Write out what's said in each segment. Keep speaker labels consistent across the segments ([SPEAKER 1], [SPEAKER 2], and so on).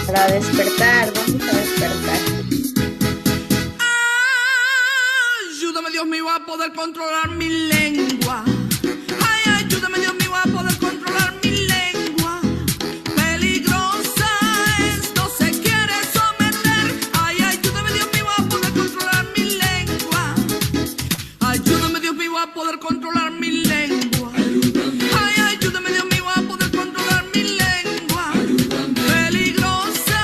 [SPEAKER 1] Para despertar, vamos a despertar.
[SPEAKER 2] Ayúdame, Dios mío, a poder controlar mi lengua. Ay, ayúdame, Dios mío, a poder controlar mi lengua. Peligrosa es, no se quiere someter. Ay, ayúdame, Dios mío, a poder controlar mi lengua. Ayúdame, Dios mío, a poder controlar mi lengua. Ay, ayúdame, Dios mío, a poder controlar mi lengua. Peligrosa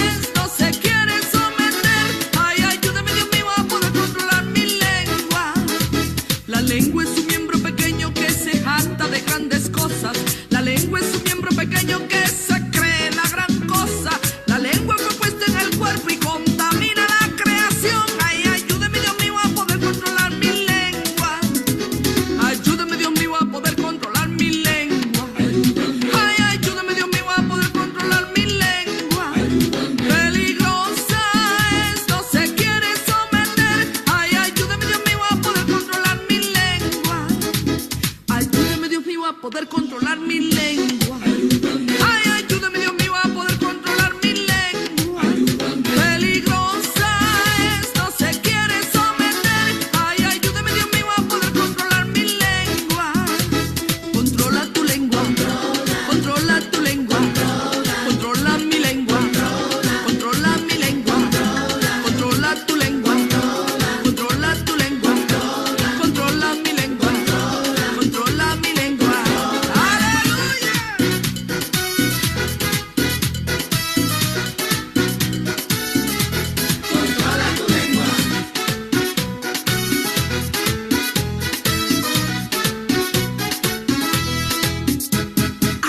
[SPEAKER 2] es, no se quiere someter. Ay, ayúdame, Dios mío, a poder controlar mi lengua. La lengua es un miembro pequeño que se jacta de grandes cosas. La lengua es un miembro pequeño que se cree la gran cosa. La lengua fue puesta en el cuerpo y contamina la creación. Ay, ayúdame, Dios mío, a poder controlar mi lengua. Ayúdame, Dios mío, a poder controlar mi lengua. Ay, ayúdame, Dios mío, a poder controlar mi lengua. Peligrosa es, no se quiere someter. Ay, ayúdame, Dios mío, a poder controlar mi lengua. Ayúdame, Dios mío, a poder controlar mi lengua. Ay, ayúdame, Dios mío, a poder controlar mi lengua. Peligrosa es, no se quiere someter. Ay, ayúdame, Dios mío, a poder controlar mi lengua. Controla tu lengua. Controla tu lengua. Controla mi lengua. Controla mi lengua. Controla tu lengua. Controla tu lengua. Controla mi lengua. Controla mi lengua. ¡Aleluya! Controla tu lengua.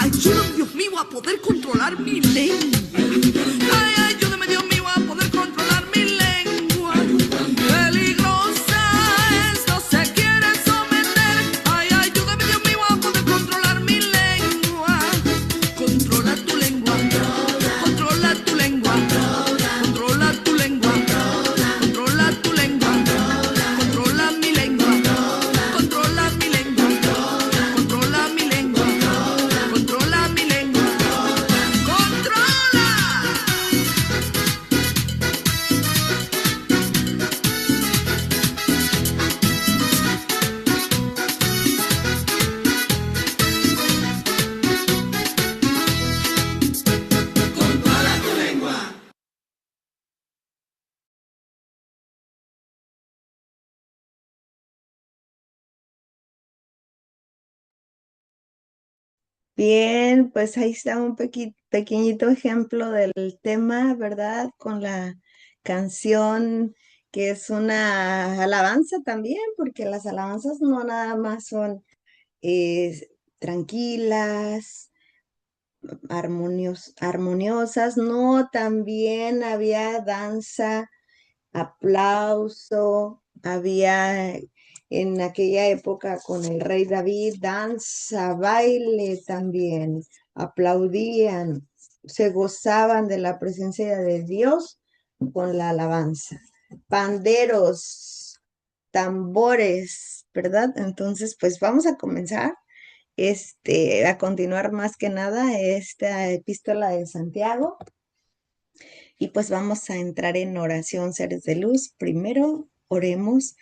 [SPEAKER 2] Ayúdame, Dios mío, a poder controlar mi lengua. Ay, ayúdame, Dios mío, a poder controlar mi lengua. Peligrosa es, no se quiere someter. Ay, ayúdame, Dios mío, a poder controlar mi lengua. Controla tu lengua. Controla tu lengua. Controla tu lengua. Controla tu lengua. Controla mi lengua. Controla mi lengua. Controla mi lengua. Controla mi lengua. Controla. Controla tu lengua.
[SPEAKER 1] Bien, pues ahí está un pequeñito ejemplo del tema, ¿verdad? Con la canción que es una alabanza también, porque las alabanzas no nada más son tranquilas, armoniosas, no, también había danza, aplauso, había en aquella época con el rey David danza, baile también, aplaudían, se gozaban de la presencia de Dios con la alabanza. Panderos, tambores, ¿verdad? Entonces, pues vamos a comenzar a continuar más que nada esta epístola de Santiago. Y pues vamos a entrar en oración, seres de luz. Primero, oremos.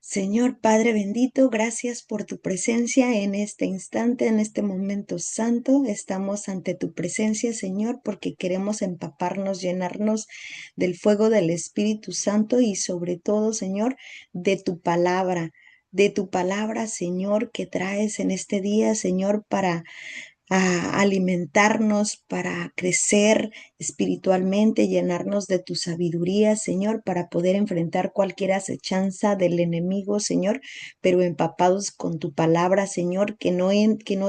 [SPEAKER 1] Señor Padre bendito, gracias por tu presencia en este instante, en este momento santo. Estamos ante tu presencia, Señor, porque queremos empaparnos, llenarnos del fuego del Espíritu Santo y sobre todo, Señor, de tu palabra, Señor, que traes en este día, Señor, para a alimentarnos, para crecer espiritualmente, llenarnos de tu sabiduría, Señor, para poder enfrentar cualquier acechanza del enemigo, Señor, pero empapados con tu palabra, Señor, que no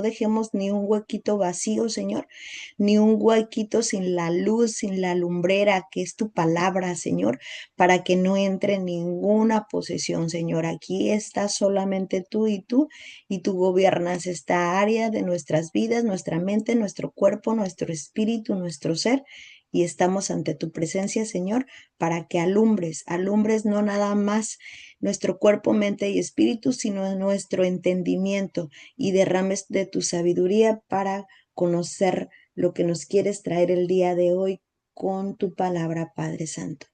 [SPEAKER 1] dejemos ni un huequito vacío, Señor, ni un huequito sin la luz, sin la lumbrera, que es tu palabra, Señor, para que no entre ninguna posesión, Señor. Aquí estás solamente y tú gobiernas esta área de nuestras vidas, nuestra mente, nuestro cuerpo, nuestro espíritu, nuestro ser. y estamos ante tu presencia, Señor, para que alumbres no nada más nuestro cuerpo, mente y espíritu, sino nuestro entendimiento y derrames de tu sabiduría para conocer lo que nos quieres traer el día de hoy con tu palabra, Padre Santo.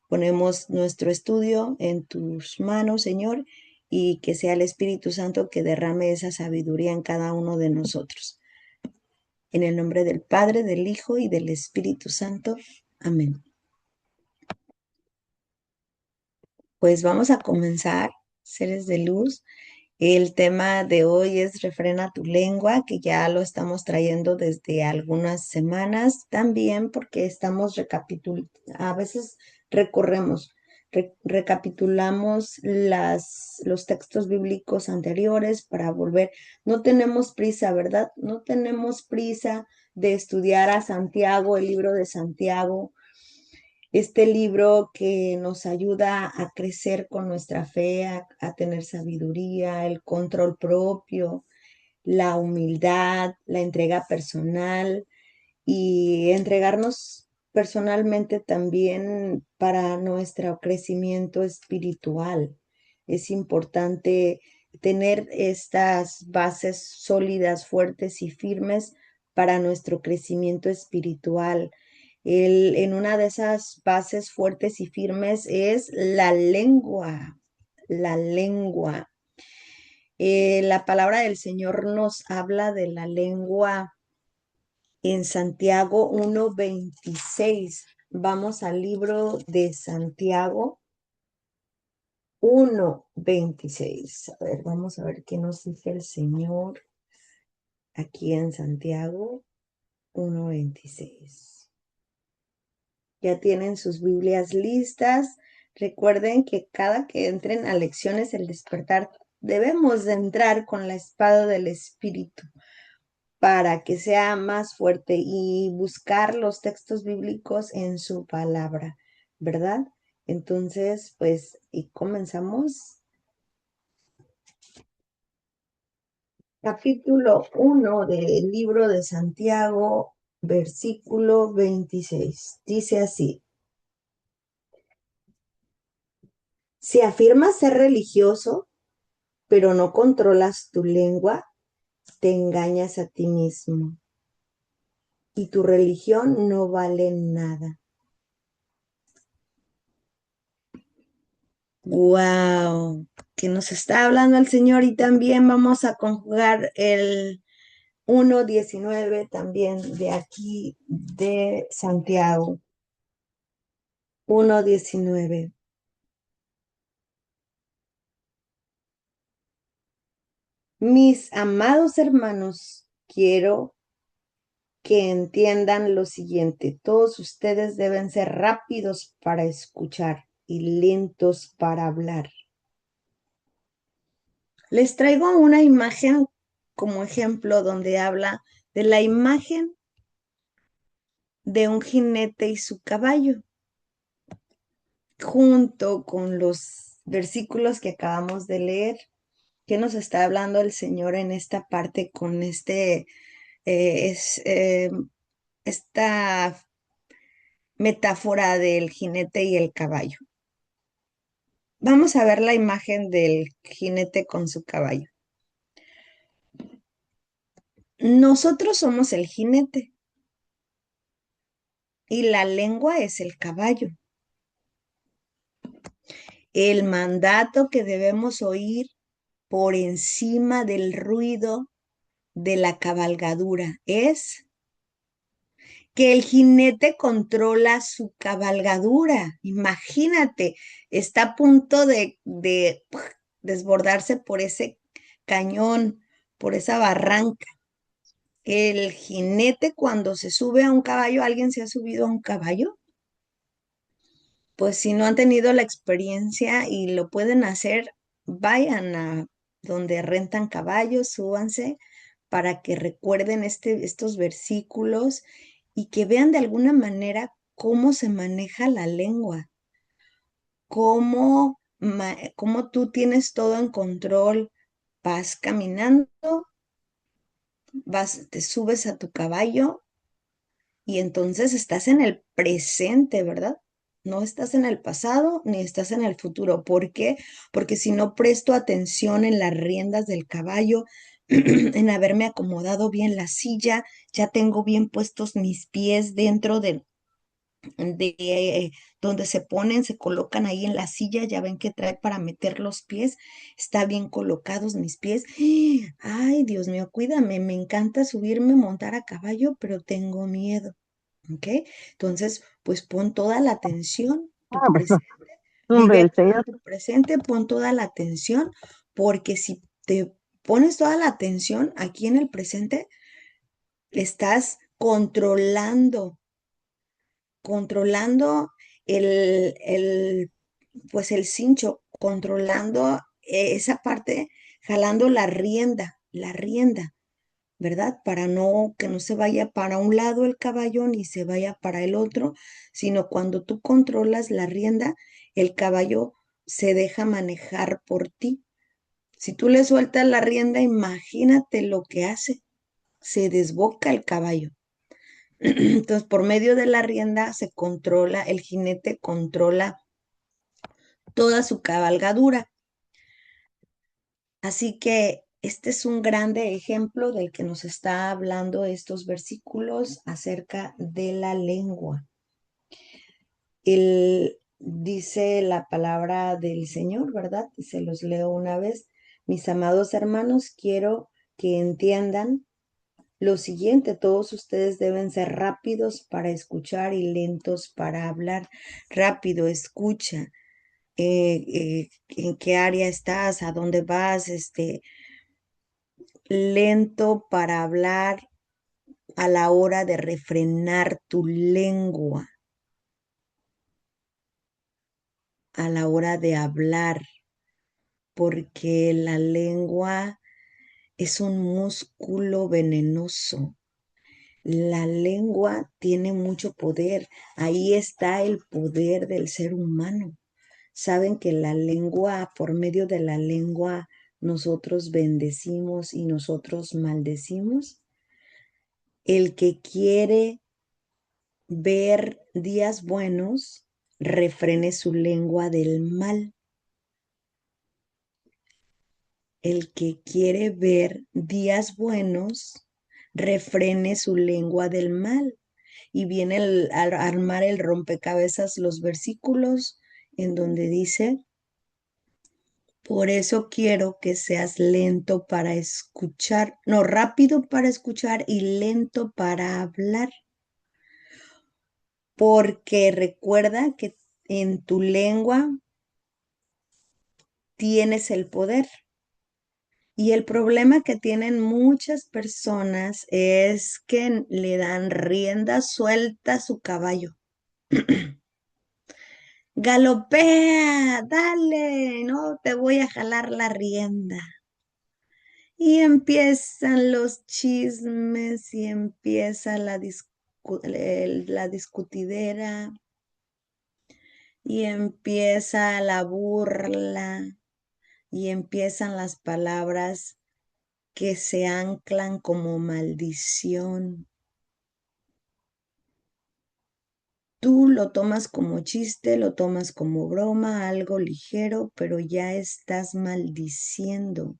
[SPEAKER 1] Ponemos nuestro estudio en tus manos, Señor, y que sea el Espíritu Santo que derrame esa sabiduría en cada uno de nosotros. En el nombre del Padre, del Hijo y del Espíritu Santo. Amén. Pues vamos a comenzar, seres de luz. El tema de hoy es refrena tu lengua, que ya lo estamos trayendo desde algunas semanas, también porque estamos a veces recapitulamos los textos bíblicos anteriores para volver. No tenemos prisa, ¿verdad? No tenemos prisa de estudiar a Santiago, el libro de Santiago, este libro que nos ayuda a crecer con nuestra fe, a tener sabiduría, el control propio, la humildad, la entrega personal y entregarnos personalmente también para nuestro crecimiento espiritual. Es importante tener estas bases sólidas, fuertes y firmes para nuestro crecimiento espiritual. En una de esas bases fuertes y firmes es la lengua, la lengua. La palabra del Señor nos habla de la lengua en Santiago 1:26. Vamos al libro de Santiago 1:26. A ver, vamos a ver qué nos dice el Señor aquí en Santiago 1:26. Ya tienen sus Biblias listas. Recuerden que cada que entren a lecciones el despertar, debemos de entrar con la espada del Espíritu para que sea más fuerte y buscar los textos bíblicos en su palabra, ¿verdad? Entonces, pues, y comenzamos. Capítulo 1 del libro de Santiago, versículo 26. Dice así: si afirmas ser religioso, pero no controlas tu lengua, te engañas a ti mismo y tu religión no vale nada. Wow, que nos está hablando el Señor, y también vamos a conjugar el 1:19 también de aquí de Santiago. 1:19. Mis amados hermanos, quiero que entiendan lo siguiente: todos ustedes deben ser rápidos para escuchar y lentos para hablar. Les traigo una imagen como ejemplo donde habla de la imagen de un jinete y su caballo, junto con los versículos que acabamos de leer. ¿Qué nos está hablando el Señor en esta parte con esta metáfora del jinete y el caballo? Vamos a ver la imagen del jinete con su caballo. Nosotros somos el jinete y la lengua es el caballo. El mandato que debemos oír por encima del ruido de la cabalgadura es que el jinete controla su cabalgadura. Imagínate, está a punto de desbordarse por ese cañón, por esa barranca. El jinete, cuando se sube a un caballo, ¿alguien se ha subido a un caballo? Pues si no han tenido la experiencia y lo pueden hacer, vayan a donde rentan caballos, súbanse para que recuerden estos versículos y que vean de alguna manera cómo se maneja la lengua, cómo tú tienes todo en control. Vas caminando, te subes a tu caballo Y entonces estás en el presente, ¿verdad? No estás en el pasado ni estás en el futuro. ¿Por qué? Porque si no presto atención en las riendas del caballo, en haberme acomodado bien la silla, ya tengo bien puestos mis pies dentro de donde se ponen, se colocan ahí en la silla, ya ven que trae para meter los pies, está bien colocados mis pies. Ay, Dios mío, cuídame, me encanta subirme, montar a caballo, pero tengo miedo. ¿Ok? Entonces, pues pon toda la atención, tu
[SPEAKER 3] Ah, bueno,
[SPEAKER 1] presente, vive
[SPEAKER 3] hombre, el
[SPEAKER 1] aquí
[SPEAKER 3] Señor.
[SPEAKER 1] en tu presente, pon toda la atención, porque si te pones toda la atención aquí en el presente, estás controlando pues el cincho, controlando esa parte, jalando la rienda. ¿Verdad? Para no que no se vaya para un lado el caballo ni se vaya para el otro, sino cuando tú controlas la rienda, el caballo se deja manejar por ti. Si tú le sueltas la rienda, imagínate lo que hace. Se desboca el caballo. Entonces, por medio de la rienda se controla, el jinete controla toda su cabalgadura. Así que este es un grande ejemplo del que nos está hablando estos versículos acerca de la lengua. Dice la palabra del Señor, ¿verdad? Y se los leo una vez. Mis amados hermanos, quiero que entiendan lo siguiente, todos ustedes deben ser rápidos para escuchar y lentos para hablar. Rápido, escucha. ¿En qué área estás? ¿A dónde vas? Lento para hablar a la hora de refrenar tu lengua, a la hora de hablar, porque la lengua es un músculo venenoso. La lengua tiene mucho poder. Ahí está el poder del ser humano. Saben que la lengua, por medio de la lengua, nosotros bendecimos y nosotros maldecimos. El que quiere ver días buenos, refrene su lengua del mal. El que quiere ver días buenos, refrene su lengua del mal. Y viene al armar el rompecabezas los versículos en donde dice, por eso quiero que seas lento para escuchar, no, rápido para escuchar y lento para hablar, porque recuerda que en tu lengua tienes el poder. Y el problema que tienen muchas personas es que le dan rienda suelta a su caballo. Galopea, dale, no te voy a jalar la rienda. Y empiezan los chismes y empieza la discutidera y empieza la burla y empiezan las palabras que se anclan como maldición. Tú lo tomas como chiste, lo tomas como broma, algo ligero, pero ya estás maldiciendo.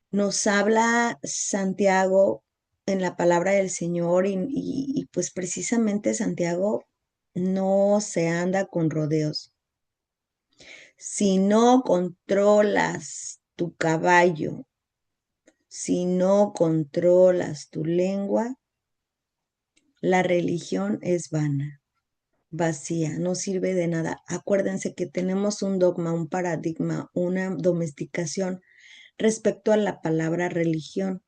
[SPEAKER 1] Nos habla Santiago en la palabra del Señor y pues precisamente Santiago no se anda con rodeos. Si no controlas tu caballo, si no controlas tu lengua, la religión es vana, vacía, no sirve de nada. Acuérdense que tenemos un dogma, un paradigma, una domesticación respecto a la palabra religión.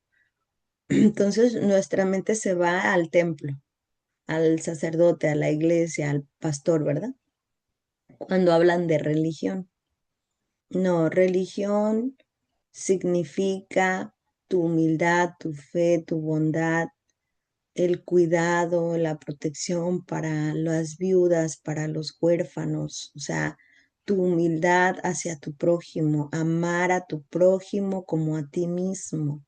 [SPEAKER 1] Entonces nuestra mente se va al templo, al sacerdote, a la iglesia, al pastor, ¿verdad? Cuando hablan de religión. No, religión significa tu humildad, tu fe, tu bondad, el cuidado, la protección para las viudas, para los huérfanos, o sea, tu humildad hacia tu prójimo, amar a tu prójimo como a ti mismo.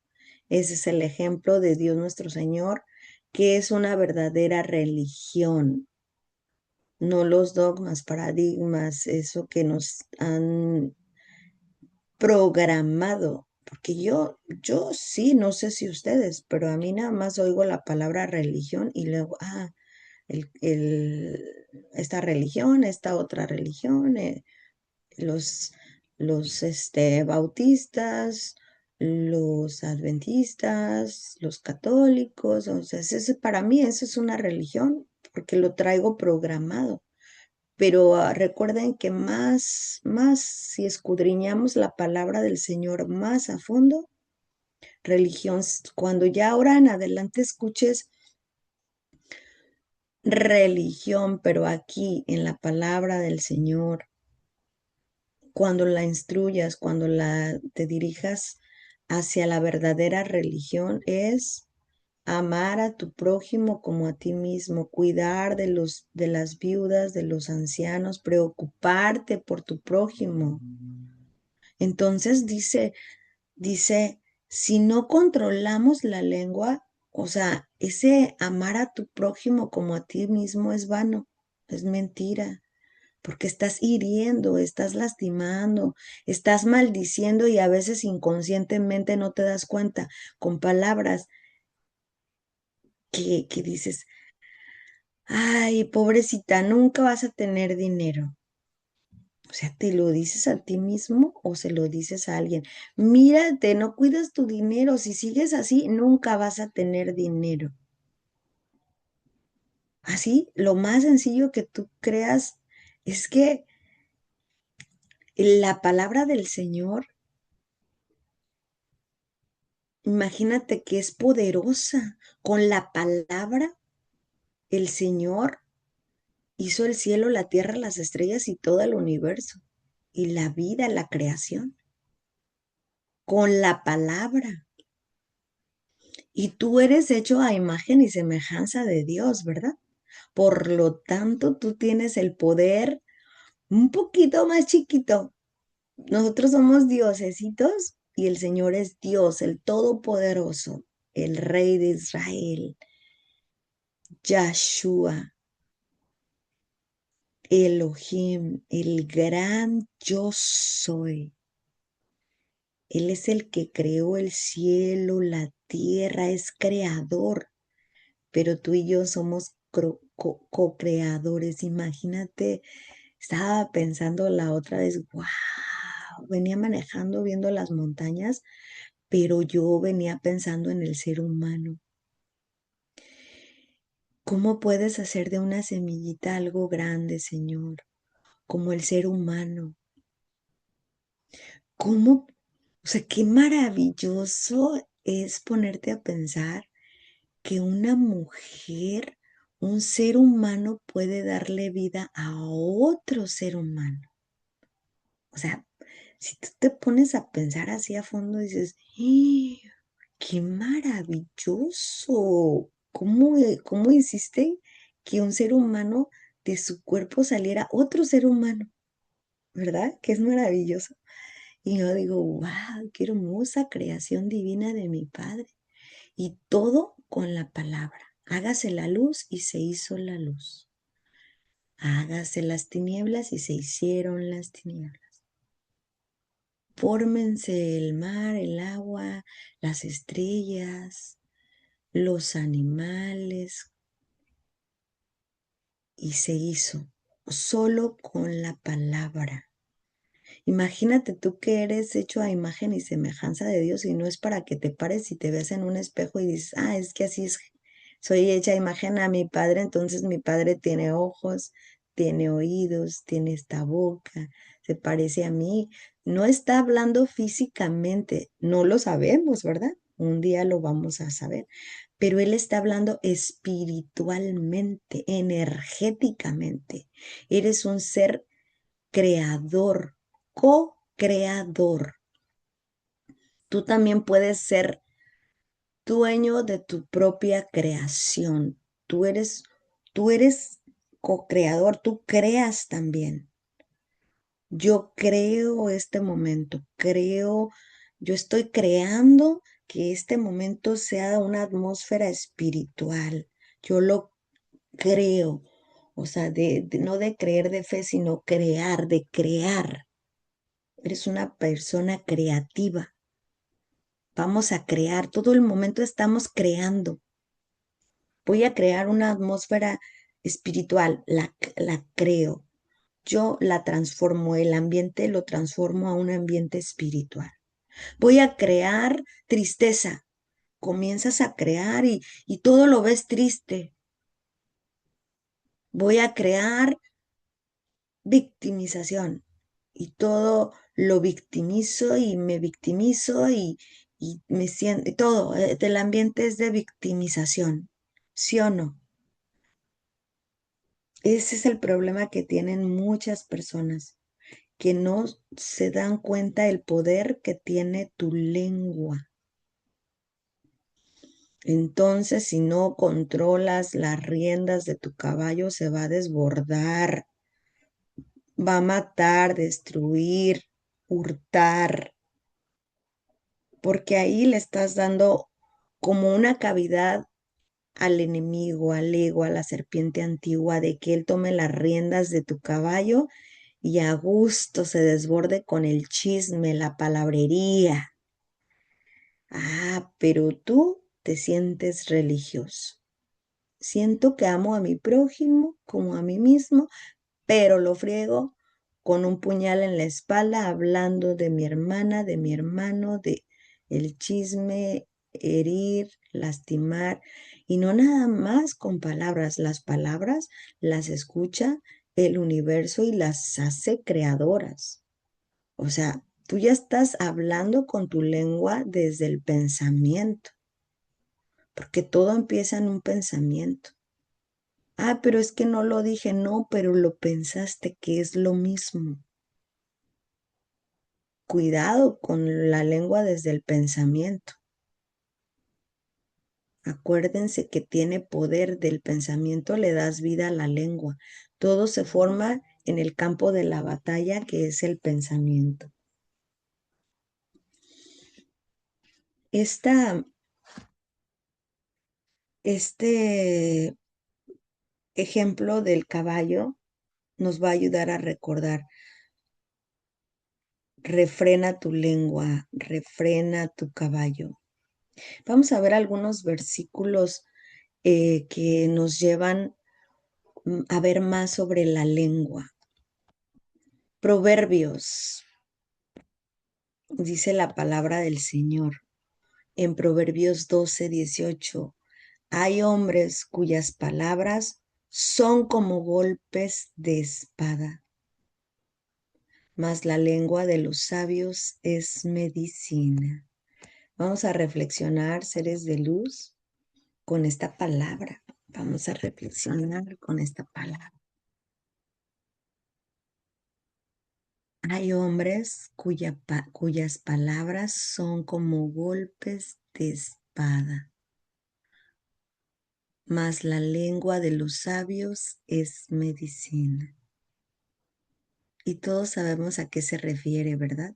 [SPEAKER 1] Ese es el ejemplo de Dios nuestro Señor, que es una verdadera religión, no los dogmas, paradigmas, eso que nos han programado. Porque yo sí, no sé si ustedes, pero a mí nada más oigo la palabra religión y luego, el, el- esta religión, esta otra religión, los, los bautistas, los adventistas, los católicos, o sea, para mí eso es una religión, porque lo traigo programado. Pero recuerden que más si escudriñamos la palabra del Señor más a fondo, religión, cuando ya ahora en adelante escuches religión, pero aquí en la palabra del Señor, cuando la instruyas, cuando te dirijas hacia la verdadera religión, es amar a tu prójimo como a ti mismo, cuidar de las viudas, de los ancianos, preocuparte por tu prójimo. Entonces dice, si no controlamos la lengua, o sea, ese amar a tu prójimo como a ti mismo es vano, es mentira, porque estás hiriendo, estás lastimando, estás maldiciendo y a veces inconscientemente no te das cuenta con palabras que dices, ay, pobrecita, nunca vas a tener dinero. O sea, ¿te lo dices a ti mismo o se lo dices a alguien? Mírate, no cuidas tu dinero. Si sigues así, nunca vas a tener dinero. Así, lo más sencillo que tú creas es que la palabra del Señor, imagínate que es poderosa. Con la palabra, el Señor hizo el cielo, la tierra, las estrellas y todo el universo. Y la vida, la creación. Con la palabra. Y tú eres hecho a imagen y semejanza de Dios, ¿verdad? Por lo tanto, tú tienes el poder un poquito más chiquito. Nosotros somos diosesitos y el Señor es Dios, el Todopoderoso, el Rey de Israel, Yahshua, Elohim, el gran yo soy. Él es el que creó el cielo, la tierra, es creador. Pero tú y yo somos co-creadores. Imagínate, estaba pensando la otra vez, wow, venía manejando viendo las montañas, pero yo venía pensando en el ser humano. ¿Cómo puedes hacer de una semillita algo grande, Señor? Como el ser humano. ¿Cómo? O sea, qué maravilloso es ponerte a pensar que una mujer, un ser humano puede darle vida a otro ser humano. O sea, si tú te pones a pensar así a fondo, dices, ¡qué maravilloso! ¿Cómo hiciste que un ser humano de su cuerpo saliera otro ser humano? ¿Verdad? Que es maravilloso. Y yo digo, wow, qué hermosa creación divina de mi Padre. Y todo con la palabra. Hágase la luz y se hizo la luz. Hágase las tinieblas y se hicieron las tinieblas. Fórmense el mar, el agua, las estrellas, los animales, y se hizo solo con la palabra. Imagínate tú que eres hecho a imagen y semejanza de Dios y no es para que te pares y te veas en un espejo y dices, es que así es, soy hecha a imagen a mi Padre, entonces mi Padre tiene ojos, tiene oídos, tiene esta boca, se parece a mí. No está hablando físicamente, no lo sabemos, ¿verdad? Un día lo vamos a saber, pero Él está hablando espiritualmente, energéticamente. Eres un ser creador, co-creador. Tú también puedes ser dueño de tu propia creación. Tú eres co-creador, tú creas también. Yo creo este momento, yo estoy creando que este momento sea una atmósfera espiritual. Yo lo creo, o sea, no de creer de fe, sino crear, de crear. Eres una persona creativa. Vamos a crear, todo el momento estamos creando. Voy a crear una atmósfera espiritual, la creo. Yo la transformo, el ambiente lo transformo a un ambiente espiritual. Voy a crear tristeza. Comienzas a crear y todo lo ves triste. Voy a crear victimización y todo lo victimizo y me victimizo y me siento, y todo, el ambiente es de victimización, ¿sí o no? Ese es el problema que tienen muchas personas, que no se dan cuenta el poder que tiene tu lengua. Entonces, si no controlas las riendas de tu caballo, se va a desbordar, va a matar, destruir, hurtar, porque ahí le estás dando como una cavidad al enemigo, al ego, a la serpiente antigua, de que él tome las riendas de tu caballo y a gusto se desborde con el chisme, la palabrería. Ah, pero tú te sientes religioso. Siento que amo a mi prójimo como a mí mismo, pero lo friego con un puñal en la espalda hablando de mi hermana, de mi hermano, de el chisme, herir, lastimar, y no nada más con palabras. Las palabras las escucha el universo y las hace creadoras. O sea, tú ya estás hablando con tu lengua desde el pensamiento, porque todo empieza en un pensamiento. Ah, pero es que no lo dije, no, pero lo pensaste, que es lo mismo. Cuidado con la lengua desde el pensamiento. Acuérdense que tiene poder del pensamiento, le das vida a la lengua. Todo se forma en el campo de la batalla que es el pensamiento. Este ejemplo del caballo nos va a ayudar a recordar. Refrena tu lengua, refrena tu caballo. Vamos a ver algunos versículos que nos llevan a ver más sobre la lengua. Proverbios, dice la palabra del Señor. En Proverbios 12:18, hay hombres cuyas palabras son como golpes de espada, mas la lengua de los sabios es medicina. Vamos a reflexionar, seres de luz, con esta palabra. Vamos a reflexionar con esta palabra. Hay hombres cuyas palabras son como golpes de espada, mas la lengua de los sabios es medicina. Y todos sabemos a qué se refiere, ¿verdad?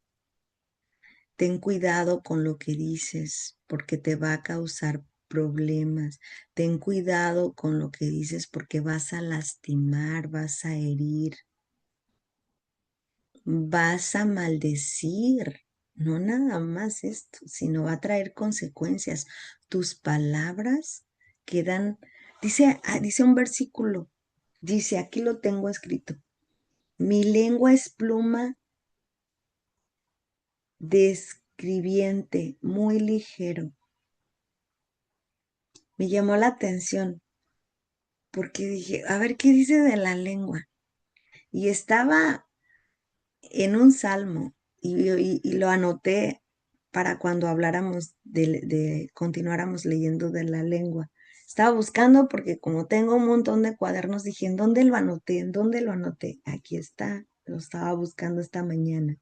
[SPEAKER 1] Ten cuidado con lo que dices porque te va a causar problemas. Ten cuidado con lo que dices porque vas a lastimar, vas a herir, vas a maldecir. No nada más esto, sino va a traer consecuencias. Tus palabras quedan, dice un versículo, dice, aquí lo tengo escrito, mi lengua es pluma de escribiente, muy ligero. Me llamó la atención porque dije, a ver qué dice de la lengua. Y estaba en un salmo y lo anoté para cuando habláramos continuáramos leyendo de la lengua. Estaba buscando porque como tengo un montón de cuadernos, dije, ¿en dónde lo anoté? ¿En dónde lo anoté? Aquí está, lo estaba buscando esta mañana.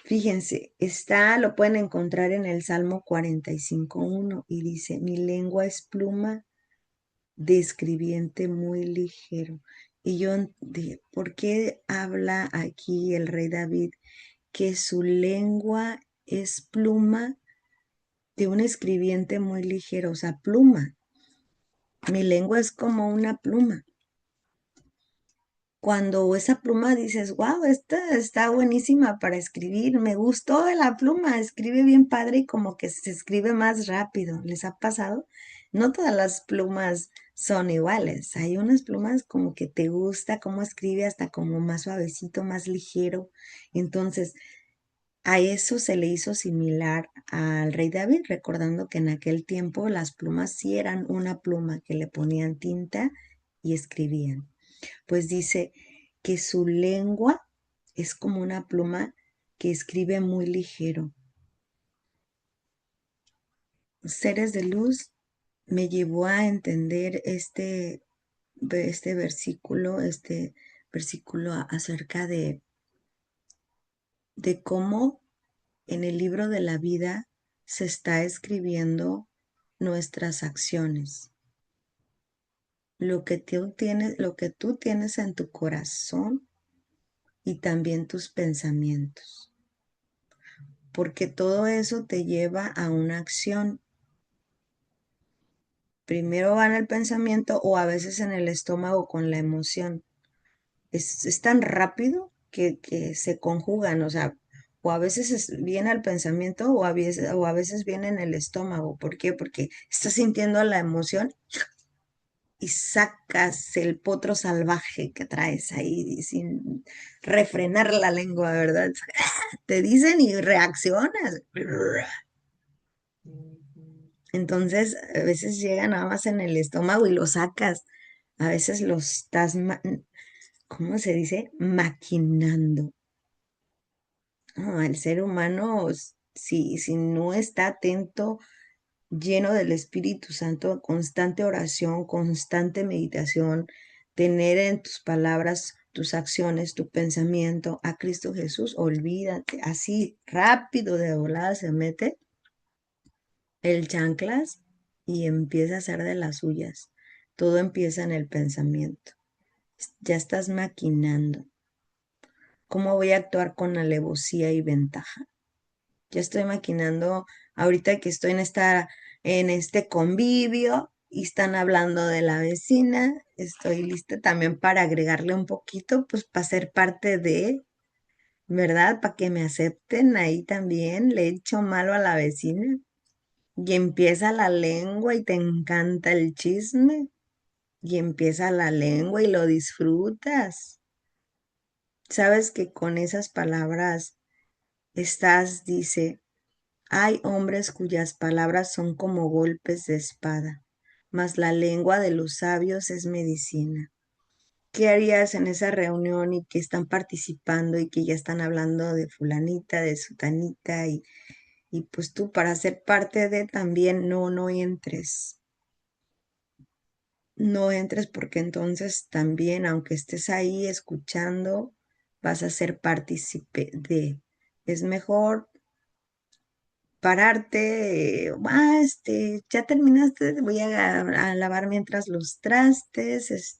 [SPEAKER 1] Fíjense, lo pueden encontrar en el Salmo 45:1 y dice, mi lengua es pluma de escribiente muy ligero. Y yo dije, ¿por qué habla aquí el rey David que su lengua es pluma de un escribiente muy ligero, o sea, pluma. Mi lengua es como una pluma. Cuando esa pluma dices, wow, esta está buenísima para escribir, me gustó de la pluma, escribe bien padre y como que se escribe más rápido. ¿Les ha pasado? No todas las plumas son iguales. Hay unas plumas como que te gusta cómo escribe, hasta como más suavecito, más ligero. Entonces, a eso se le hizo similar al rey David, recordando que en aquel tiempo las plumas sí eran una pluma que le ponían tinta y escribían. Pues dice que su lengua es como una pluma que escribe muy ligero. Seres de Luz me llevó a entender este versículo acerca de cómo en el libro de la vida se está escribiendo nuestras acciones. Lo que tú tienes en tu corazón y también tus pensamientos. Porque todo eso te lleva a una acción. Primero va en el pensamiento o a veces en el estómago con la emoción. Es tan rápido que se conjugan, o sea, o a veces viene al pensamiento o a veces viene en el estómago. ¿Por qué? Porque estás sintiendo la emoción y sacas el potro salvaje que traes ahí sin refrenar la lengua, ¿verdad? Te dicen y reaccionas. Entonces, a veces llega nada más en el estómago y lo sacas. A veces lo estás, ¿cómo se dice? Maquinando. No, el ser humano, si no está atento, lleno del Espíritu Santo, constante oración, constante meditación, tener en tus palabras, tus acciones, tu pensamiento a Cristo Jesús, olvídate, así rápido de volada se mete el chanclas y empieza a hacer de las suyas. Todo empieza en el pensamiento. Ya estás maquinando. ¿Cómo voy a actuar con alevosía y ventaja? Ya estoy maquinando ahorita que estoy en este convivio y están hablando de la vecina. Estoy lista también para agregarle un poquito, pues para ser parte de, ¿verdad? Para que me acepten ahí también. Le echo malo a la vecina. Y empieza la lengua y te encanta el chisme. Y empieza la lengua y lo disfrutas. Sabes que con esas palabras dice, hay hombres cuyas palabras son como golpes de espada, mas la lengua de los sabios es medicina. ¿Qué harías en esa reunión y que están participando y que ya están hablando de fulanita, de sutanita y pues tú para ser parte de también no entres? No entres porque entonces también, aunque estés ahí escuchando, vas a ser partícipe de. Es mejor pararte, ya terminaste, voy a lavar mientras los trastes,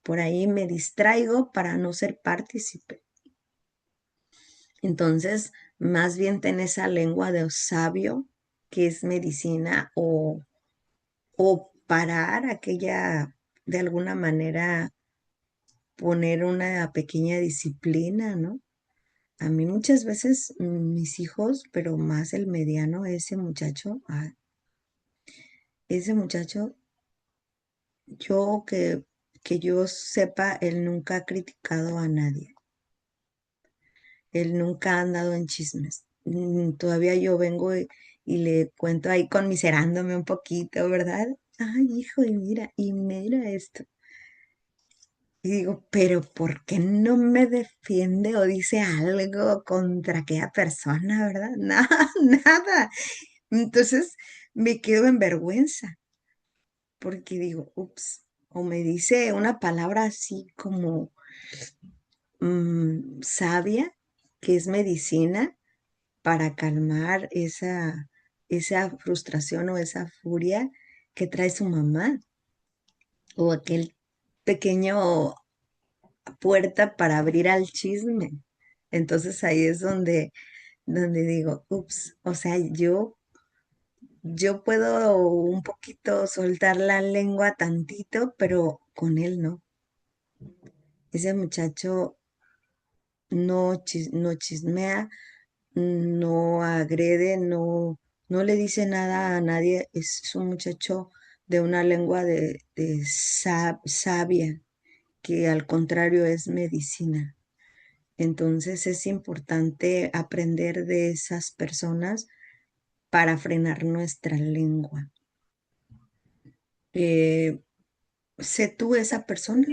[SPEAKER 1] por ahí me distraigo para no ser partícipe. Entonces, más bien ten esa lengua de sabio que es medicina o parar aquella, de alguna manera, poner una pequeña disciplina, ¿no? A mí muchas veces mis hijos, pero más el mediano, ese muchacho, yo que yo sepa, él nunca ha criticado a nadie, él nunca ha andado en chismes. Todavía yo vengo y le cuento ahí conmiserándome un poquito, ¿verdad? Ay, hijo, y mira esto. Y digo, pero ¿por qué no me defiende o dice algo contra aquella persona, verdad? Nada, nada. Entonces me quedo en vergüenza porque digo, ups, o me dice una palabra así como sabia, que es medicina para calmar esa frustración o esa furia que trae su mamá, o aquel pequeño puerta para abrir al chisme. Entonces ahí es donde digo, ups, o sea, yo Yo puedo un poquito soltar la lengua tantito, pero con él no. Ese muchacho no chismea, no agrede, no le dice nada a nadie. Es un muchacho de una lengua de sabia, que al contrario es medicina. Entonces es importante aprender de esas personas para frenar nuestra lengua. Eh, Sé tú esa persona.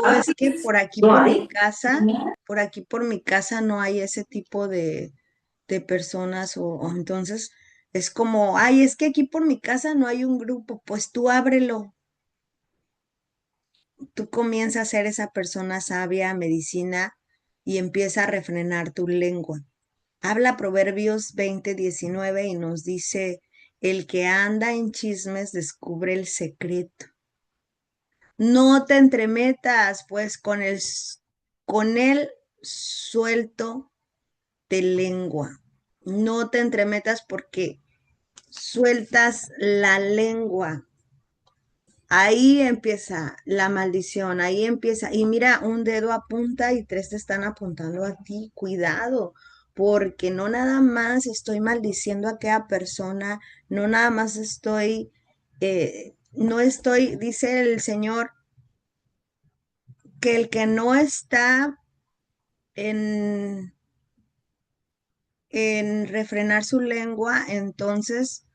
[SPEAKER 1] O es que por aquí por aquí por mi casa no hay ese tipo de personas o entonces es como, ay, es que aquí por mi casa no hay un grupo, pues tú ábrelo, tú comienza a ser esa persona sabia, medicina y empieza a refrenar tu lengua. Habla Proverbios 20:19 y nos dice, el que anda en chismes descubre el secreto. No te entremetas, pues con el suelto de lengua. No te entremetas porque sueltas la lengua. Ahí empieza la maldición, ahí empieza. Y mira, un dedo apunta y tres te están apuntando a ti. Cuidado, porque no nada más estoy maldiciendo a aquella persona, no nada más no estoy, dice el Señor, que el que no está en, en refrenar su lengua, entonces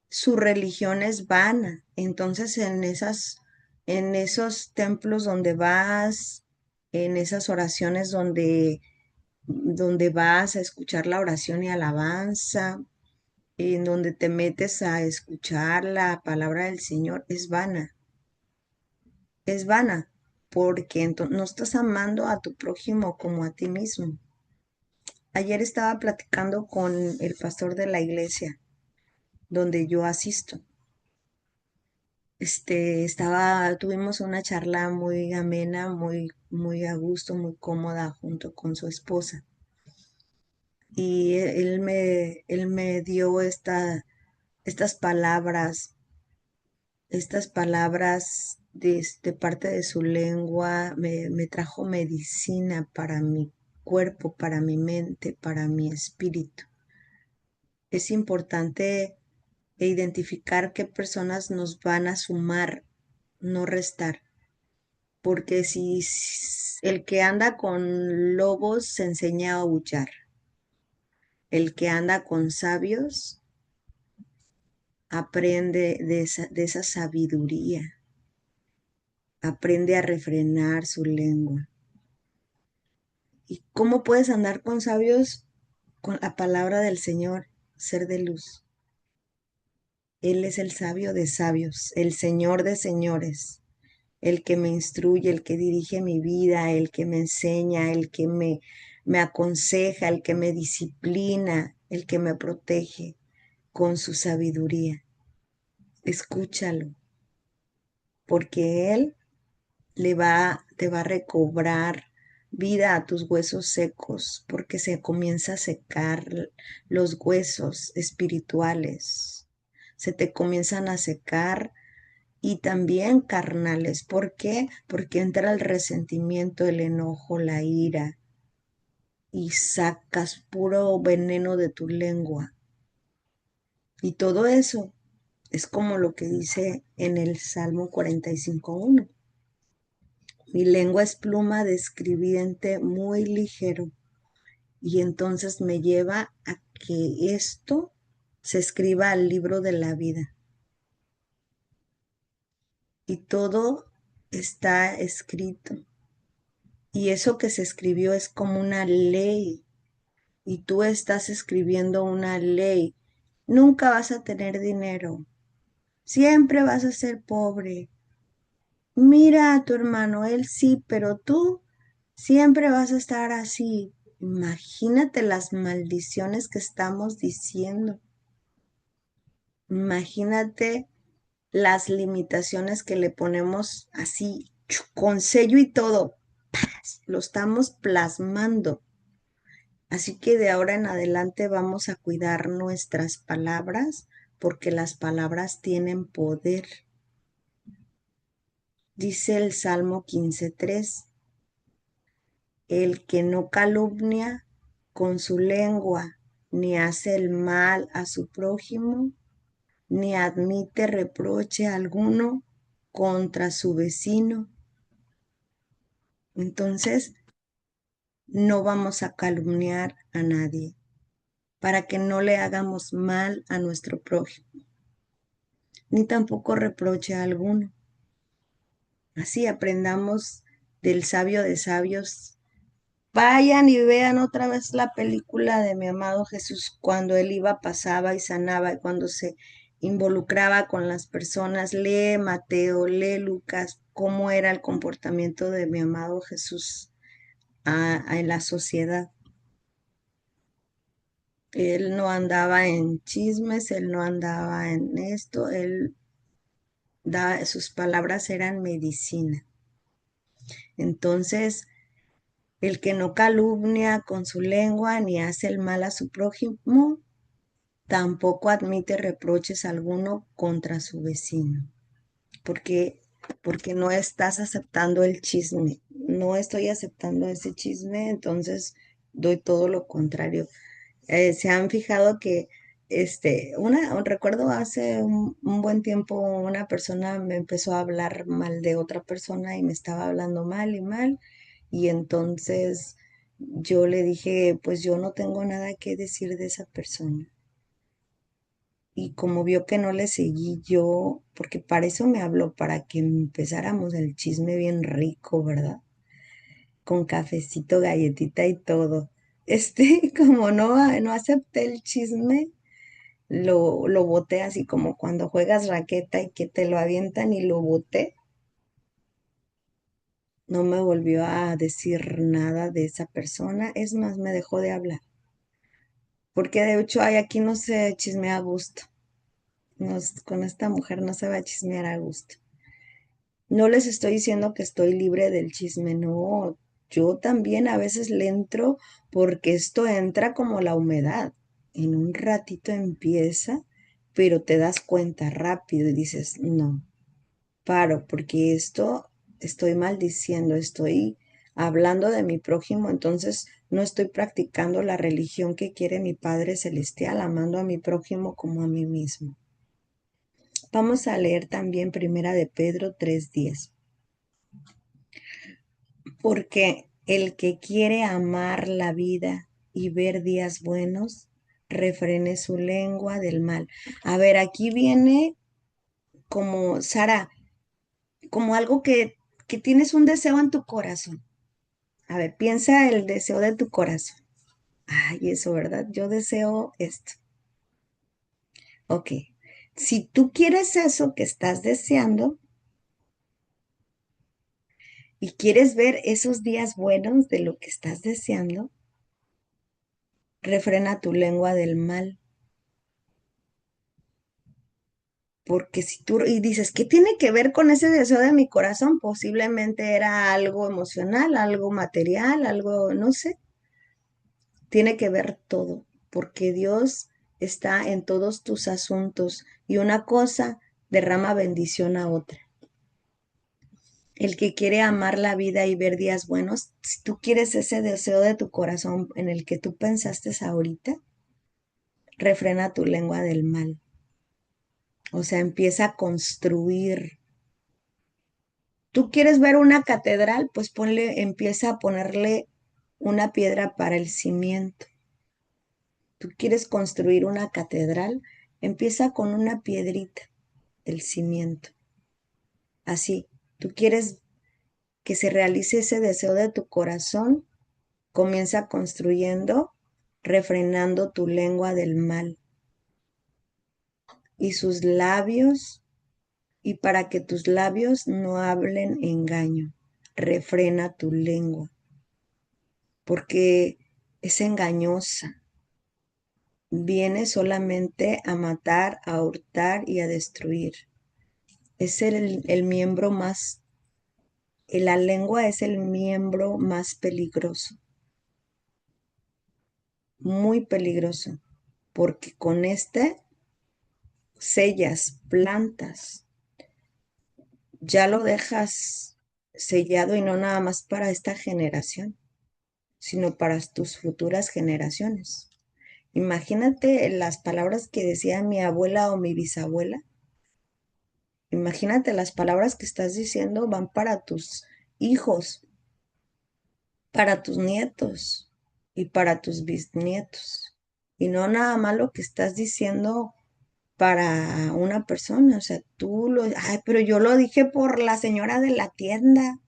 [SPEAKER 1] su religión es vana. Entonces en esos templos donde vas, en esas oraciones donde vas a escuchar la oración y alabanza, en donde te metes a escuchar la palabra del Señor, es vana, porque no estás amando a tu prójimo como a ti mismo. Ayer estaba platicando con el pastor de la iglesia donde yo asisto. Tuvimos una charla muy amena, muy a gusto, muy cómoda junto con su esposa. Y él me dio estas palabras de parte de su lengua, me trajo medicina para mi cuerpo, para mi mente, para mi espíritu. Es importante identificar qué personas nos van a sumar, no restar, porque el que anda con lobos se enseña a aullar, el que anda con sabios aprende de esa sabiduría, aprende a refrenar su lengua. ¿Y cómo puedes andar con sabios? Con la palabra del Señor, ser de luz. Él es el sabio de sabios, el Señor de señores, el que me instruye, el que dirige mi vida, el que me enseña, me aconseja, el que me disciplina, el que me protege con su sabiduría. Escúchalo, porque Él te va a recobrar vida a tus huesos secos, porque se comienza a secar los huesos espirituales, se te comienzan a secar y también carnales. ¿Por qué? Porque entra el resentimiento, el enojo, la ira y sacas puro veneno de tu lengua. Y todo eso es como lo que dice en el Salmo 45:1. Mi lengua es pluma de escribiente muy ligero y entonces me lleva a que esto se escriba al libro de la vida. Y todo está escrito. Y eso que se escribió es como una ley. Y tú estás escribiendo una ley. Nunca vas a tener dinero. Siempre vas a ser pobre. Mira a tu hermano, él sí, pero tú siempre vas a estar así. Imagínate las maldiciones que estamos diciendo. Imagínate las limitaciones que le ponemos así, con sello y todo. Lo estamos plasmando. Así que de ahora en adelante vamos a cuidar nuestras palabras porque las palabras tienen poder. Dice el Salmo 15:3, el que no calumnia con su lengua, ni hace el mal a su prójimo, ni admite reproche alguno contra su vecino. Entonces, no vamos a calumniar a nadie para que no le hagamos mal a nuestro prójimo, ni tampoco reproche alguno. Así aprendamos del sabio de sabios. Vayan y vean otra vez la película de mi amado Jesús, cuando él iba, pasaba y sanaba, y cuando se involucraba con las personas. Lee Mateo, lee Lucas, cómo era el comportamiento de mi amado Jesús en la sociedad. Él no andaba en chismes, él no andaba en esto, sus palabras eran medicina. Entonces, el que no calumnia con su lengua ni hace el mal a su prójimo, tampoco admite reproches alguno contra su vecino. Porque, porque no estás aceptando el chisme. No estoy aceptando ese chisme, entonces doy todo lo contrario. Se han fijado que recuerdo hace un buen tiempo una persona me empezó a hablar mal de otra persona y me estaba hablando mal y mal, y entonces yo le dije, pues yo no tengo nada que decir de esa persona. Y como vio que no le seguí yo, porque para eso me habló, para que empezáramos el chisme bien rico, ¿verdad? Con cafecito, galletita y todo. Como no acepté el chisme, lo boté así como cuando juegas raqueta y que te lo avientan y lo boté. No me volvió a decir nada de esa persona. Es más, me dejó de hablar. Porque de hecho, aquí no se chismea a gusto. Con esta mujer no se va a chismear a gusto. No les estoy diciendo que estoy libre del chisme, no. Yo también a veces le entro porque esto entra como la humedad. En un ratito empieza, pero te das cuenta rápido y dices, no, paro, porque esto estoy maldiciendo, estoy hablando de mi prójimo, entonces no estoy practicando la religión que quiere mi Padre Celestial, amando a mi prójimo como a mí mismo. Vamos a leer también Primera de Pedro 3:10. Porque el que quiere amar la vida y ver días buenos, refrene su lengua del mal. A ver, aquí viene como, Sara, como algo que tienes un deseo en tu corazón. A ver, piensa el deseo de tu corazón. Ay, eso, ¿verdad? Yo deseo esto. Ok. Si tú quieres eso que estás deseando y quieres ver esos días buenos de lo que estás deseando, refrena tu lengua del mal. Porque si tú y dices, ¿qué tiene que ver con ese deseo de mi corazón? Posiblemente era algo emocional, algo material, algo, no sé. Tiene que ver todo, porque Dios está en todos tus asuntos y una cosa derrama bendición a otra. El que quiere amar la vida y ver días buenos, si tú quieres ese deseo de tu corazón en el que tú pensaste ahorita, refrena tu lengua del mal. O sea, empieza a construir. ¿Tú quieres ver una catedral? Pues empieza a ponerle una piedra para el cimiento. ¿Tú quieres construir una catedral? Empieza con una piedrita, el cimiento. Así, tú quieres que se realice ese deseo de tu corazón, comienza construyendo, refrenando tu lengua del mal y sus labios, y para que tus labios no hablen engaño, refrena tu lengua, porque es engañosa. Viene solamente a matar, a hurtar y a destruir. Es el miembro más, la lengua es el miembro más peligroso. muy peligroso, porque con este sellas, plantas, ya lo dejas sellado y no nada más para esta generación, sino para tus futuras generaciones. Imagínate las palabras que decía mi abuela o mi bisabuela. Imagínate las palabras que estás diciendo van para tus hijos, para tus nietos y para tus bisnietos. Y no nada más lo que estás diciendo para una persona. O sea, ay, pero yo lo dije por la señora de la tienda.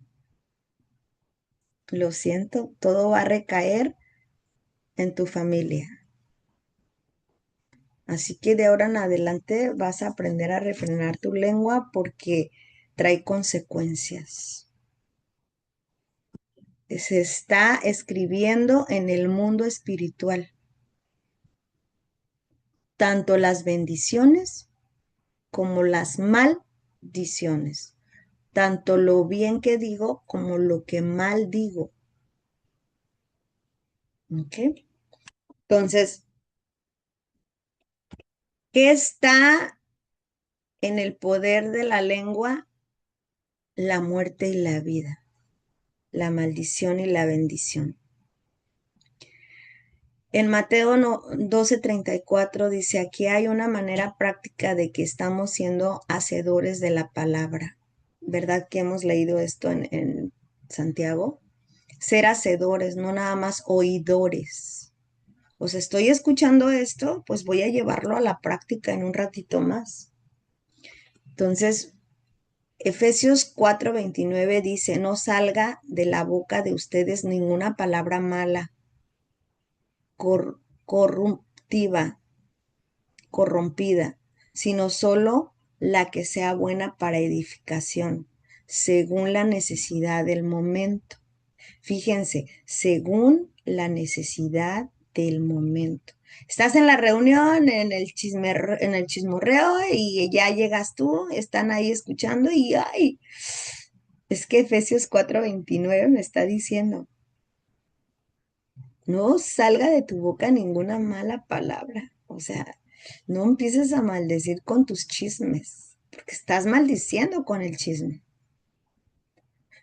[SPEAKER 1] Lo siento, todo va a recaer en tu familia. Así que de ahora en adelante vas a aprender a refrenar tu lengua porque trae consecuencias. Se está escribiendo en el mundo espiritual, tanto las bendiciones como las maldiciones, tanto lo bien que digo como lo que mal digo. ¿Ok? Entonces, ¿qué está en el poder de la lengua? La muerte y la vida, la maldición y la bendición. En Mateo 12:34 dice, aquí hay una manera práctica de que estamos siendo hacedores de la palabra. ¿Verdad que hemos leído esto en Santiago? Ser hacedores, no nada más oidores. O sea, estoy escuchando esto, pues voy a llevarlo a la práctica en un ratito más. Entonces, Efesios 4:29 dice, no salga de la boca de ustedes ninguna palabra mala, corruptiva, corrompida, sino solo la que sea buena para edificación, según la necesidad del momento. Fíjense, según la necesidad del momento. Estás en la reunión, en el chismorreo y ya llegas tú, están ahí escuchando y ay, es que Efesios 4:29 me está diciendo, no salga de tu boca ninguna mala palabra. O sea, no empieces a maldecir con tus chismes, porque estás maldiciendo con el chisme,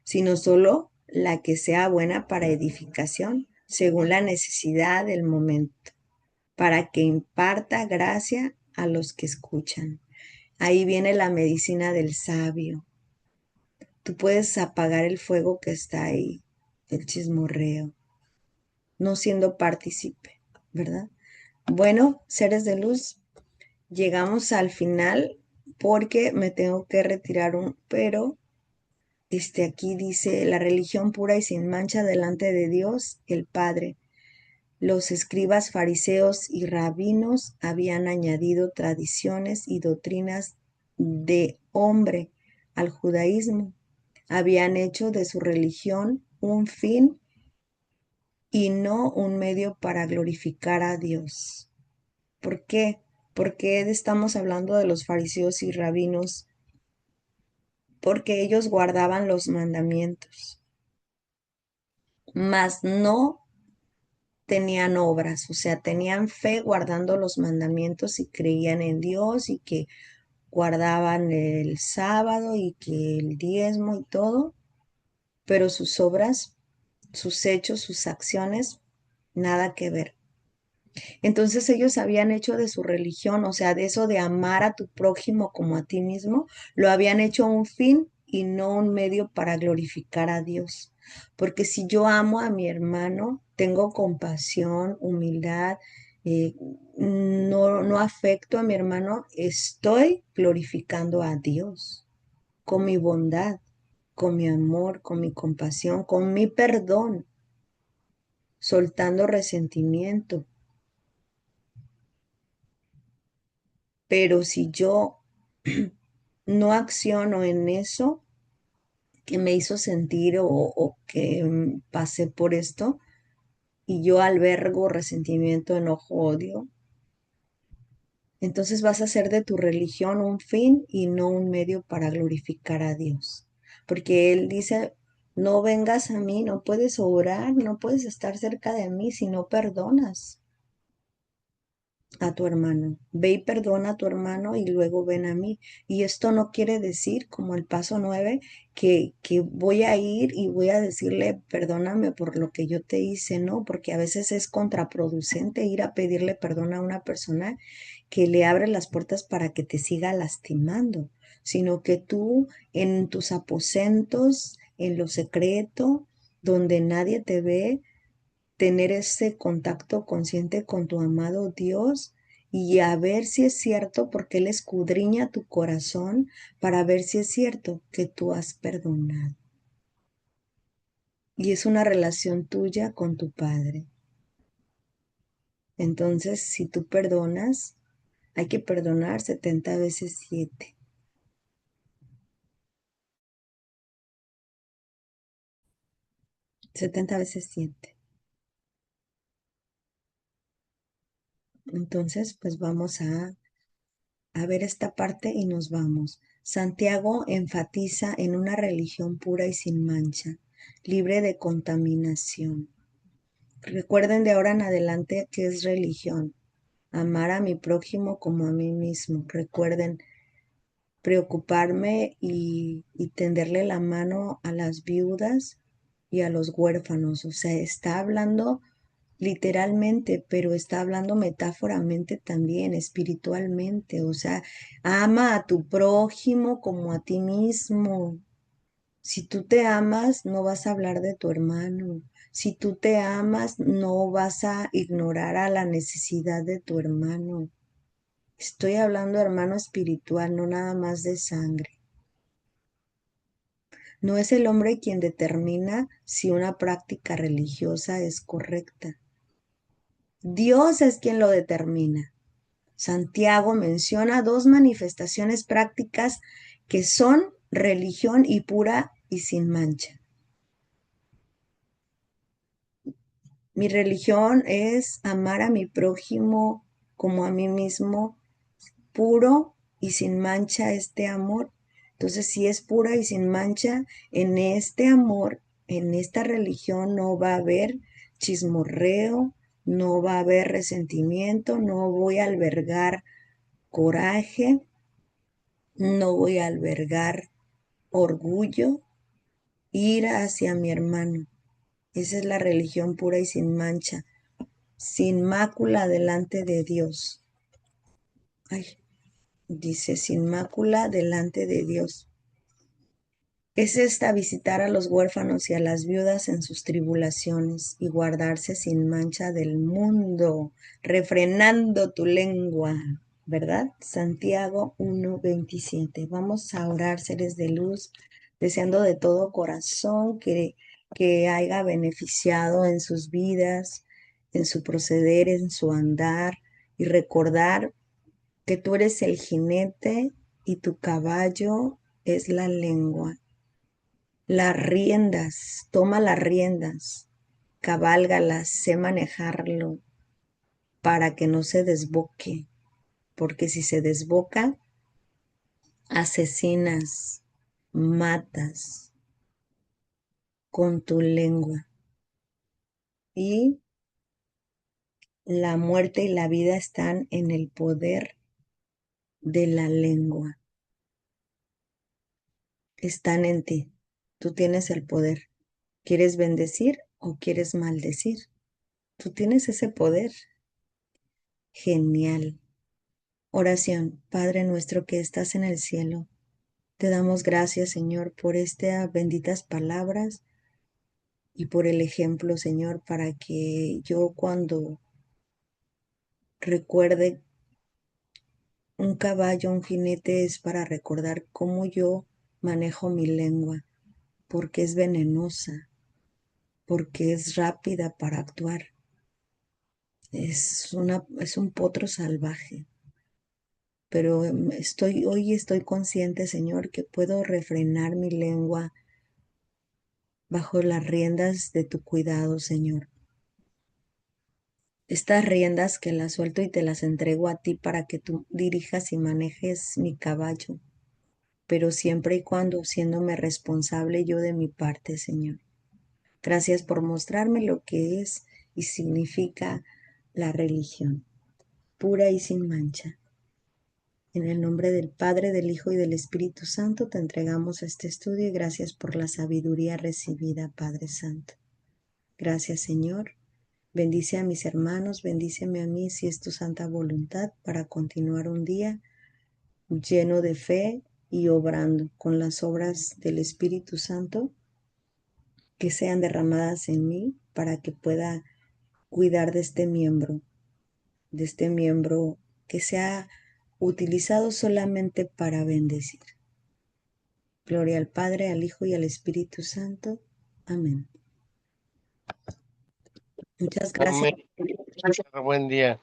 [SPEAKER 1] sino solo la que sea buena para edificación, según la necesidad del momento, para que imparta gracia a los que escuchan. Ahí viene la medicina del sabio. Tú puedes apagar el fuego que está ahí, el chismorreo, no siendo partícipe, ¿verdad? Bueno, seres de luz, llegamos al final porque me tengo que retirar pero aquí dice la religión pura y sin mancha delante de Dios, el Padre. Los escribas fariseos y rabinos habían añadido tradiciones y doctrinas de hombre al judaísmo. Habían hecho de su religión un fin y no un medio para glorificar a Dios. ¿Por qué? Porque estamos hablando de los fariseos y rabinos, porque ellos guardaban los mandamientos, mas no tenían obras, o sea, tenían fe guardando los mandamientos y creían en Dios y que guardaban el sábado y que el diezmo y todo, pero sus obras, sus hechos, sus acciones, nada que ver. Entonces ellos habían hecho de su religión, o sea, de eso de amar a tu prójimo como a ti mismo, lo habían hecho un fin y no un medio para glorificar a Dios. Porque si yo amo a mi hermano, tengo compasión, humildad, no afecto a mi hermano, estoy glorificando a Dios con mi bondad, con mi amor, con mi compasión, con mi perdón, soltando resentimiento. Pero si yo no acciono en eso que me hizo sentir o que pasé por esto, y yo albergo resentimiento, enojo, odio, entonces vas a hacer de tu religión un fin y no un medio para glorificar a Dios. Porque Él dice, no vengas a mí, no puedes orar, no puedes estar cerca de mí si no perdonas. a tu hermano. Ve y perdona a tu hermano y luego ven a mí. Y esto no quiere decir, como el paso 9, que voy a ir y voy a decirle, perdóname por lo que yo te hice, ¿no? Porque a veces es contraproducente ir a pedirle perdón a una persona que le abre las puertas para que te siga lastimando, sino que tú en tus aposentos, en lo secreto, donde nadie te ve, tener ese contacto consciente con tu amado Dios y a ver si es cierto, porque Él escudriña tu corazón para ver si es cierto que tú has perdonado. Y es una relación tuya con tu Padre. Entonces, si tú perdonas, hay que perdonar 70 veces 7. 70 veces 7. Entonces, pues vamos a ver esta parte y nos vamos. Santiago enfatiza en una religión pura y sin mancha, libre de contaminación. Recuerden de ahora en adelante que es religión. Amar a mi prójimo como a mí mismo. Recuerden preocuparme y tenderle la mano a las viudas y a los huérfanos. O sea, está hablando literalmente, pero está hablando metáforamente también, espiritualmente. O sea, ama a tu prójimo como a ti mismo. Si tú te amas, no vas a hablar de tu hermano. Si tú te amas, no vas a ignorar a la necesidad de tu hermano. Estoy hablando, hermano, espiritual, no nada más de sangre. No es el hombre quien determina si una práctica religiosa es correcta. Dios es quien lo determina. Santiago menciona dos manifestaciones prácticas que son religión y pura y sin mancha. Mi religión es amar a mi prójimo como a mí mismo, puro y sin mancha este amor. Entonces, si es pura y sin mancha, en este amor, en esta religión no va a haber chismorreo, no va a haber resentimiento, no voy a albergar coraje, no voy a albergar orgullo, ira hacia mi hermano. Esa es la religión pura y sin mancha, sin mácula delante de Dios. Ay, dice sin mácula delante de Dios. Es esta visitar a los huérfanos y a las viudas en sus tribulaciones y guardarse sin mancha del mundo, refrenando tu lengua, ¿verdad? Santiago 1:27. Vamos a orar, seres de luz, deseando de todo corazón que haya beneficiado en sus vidas, en su proceder, en su andar, y recordar que tú eres el jinete y tu caballo es la lengua. Las riendas, toma las riendas, cabálgalas, sé manejarlo para que no se desboque, porque si se desboca, asesinas, matas con tu lengua. Y la muerte y la vida están en el poder de la lengua. Están en ti. Tú tienes el poder. ¿Quieres bendecir o quieres maldecir? Tú tienes ese poder. Genial. Oración. Padre nuestro que estás en el cielo, te damos gracias, Señor, por estas benditas palabras y por el ejemplo, Señor, para que yo cuando recuerde un caballo, un jinete, es para recordar cómo yo manejo mi lengua, porque es venenosa, porque es rápida para actuar. Es un potro salvaje. Pero hoy estoy consciente, Señor, que puedo refrenar mi lengua bajo las riendas de tu cuidado, Señor. Estas riendas que las suelto y te las entrego a ti para que tú dirijas y manejes mi caballo, pero siempre y cuando siéndome responsable yo de mi parte, Señor. Gracias por mostrarme lo que es y significa la religión. pura y sin mancha. En el nombre del Padre, del Hijo y del Espíritu Santo te entregamos este estudio y gracias por la sabiduría recibida, Padre Santo. Gracias, Señor. Bendice a mis hermanos, bendíceme a mí si es tu santa voluntad para continuar un día lleno de fe y obrando con las obras del Espíritu Santo que sean derramadas en mí para que pueda cuidar de este miembro que sea utilizado solamente para bendecir. Gloria al Padre, al Hijo y al Espíritu Santo. Amén. Muchas gracias.
[SPEAKER 3] Amén. Buen día.